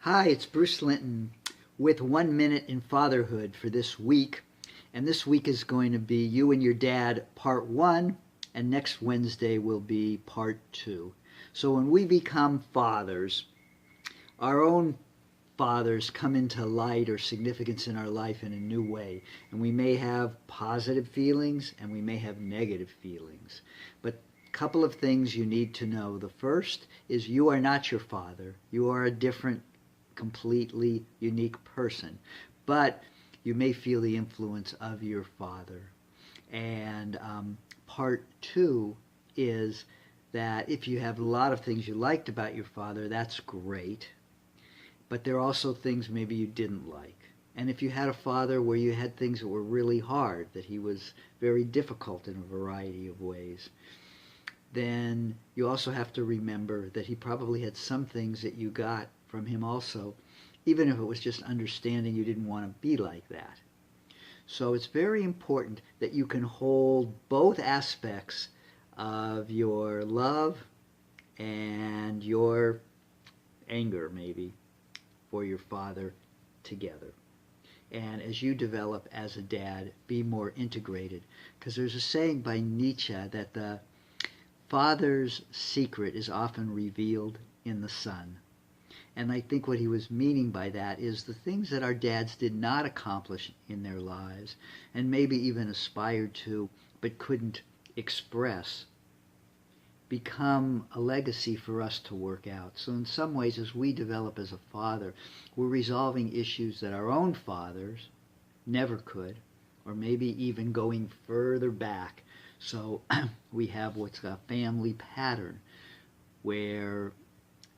Hi, it's Bruce Linton with 1 Minute in Fatherhood for this week. And this week is going to be You and Your Dad Part 1, and next Wednesday will be Part 2. So when we become fathers, our own fathers come into light or significance in our life in a new way. And we may have positive feelings and we may have negative feelings. But a couple of things you need to know. The first is you are not your father. You are a different, completely unique person. But you may feel the influence of your father. And part two is that if you have a lot of things you liked about your father, that's great. But there are also things maybe you didn't like. And if you had a father where you had things that were really hard, that he was very difficult in a variety of ways, then you also have to remember that he probably had some things that you got from him also, even if it was just understanding you didn't want to be like that. So it's very important that you can hold both aspects of your love and your anger, maybe, for your father together. And as you develop as a dad, be more integrated. Because there's a saying by Nietzsche that the father's secret is often revealed in the son. And I think what he was meaning by that is the things that our dads did not accomplish in their lives, and maybe even aspired to, but couldn't express, become a legacy for us to work out. So in some ways, as we develop as a father, we're resolving issues that our own fathers never could, or maybe even going further back. So we have what's a family pattern, where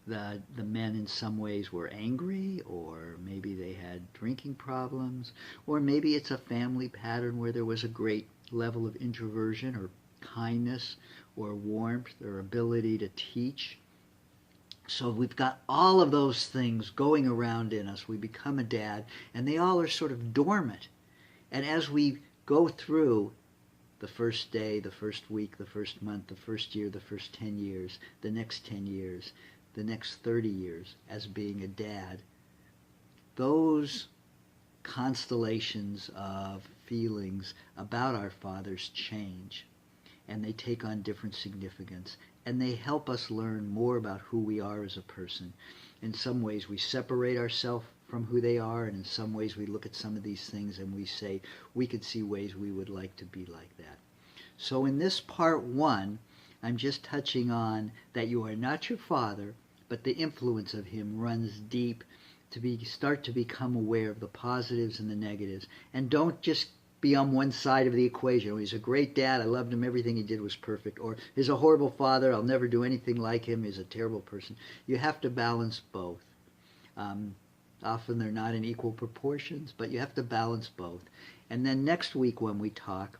the men in some ways were angry, or maybe they had drinking problems, or maybe it's a family pattern where there was a great level of introversion or kindness or warmth or ability to teach. So we've got all of those things going around in us. We become a dad, and they all are sort of dormant. And as we go through the first day, the first week, the first month, the first year, the first 10 years, the next 10 years, the next 30 years as being a dad, those constellations of feelings about our fathers change, and they take on different significance, and they help us learn more about who we are as a person. In some ways we separate ourselves from who they are, and in some ways we look at some of these things and we say we could see ways we would like to be like that. So in this part one, I'm just touching on that you are not your father, but the influence of him runs deep, to start to become aware of the positives and the negatives. And don't just be on one side of the equation. Oh, he's a great dad, I loved him, everything he did was perfect. Or he's a horrible father, I'll never do anything like him, he's a terrible person. You have to balance both. Often they're not in equal proportions, but you have to balance both. And then next week when we talk,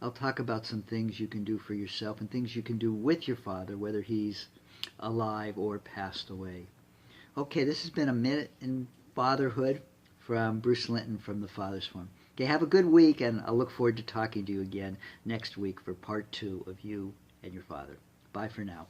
I'll talk about some things you can do for yourself and things you can do with your father, whether he's alive or passed away. Okay, this has been a Minute in Fatherhood from Bruce Linton from the Father's Forum. Okay, have a good week, and I'll look forward to talking to you again next week for part two of You and Your Father. Bye for now.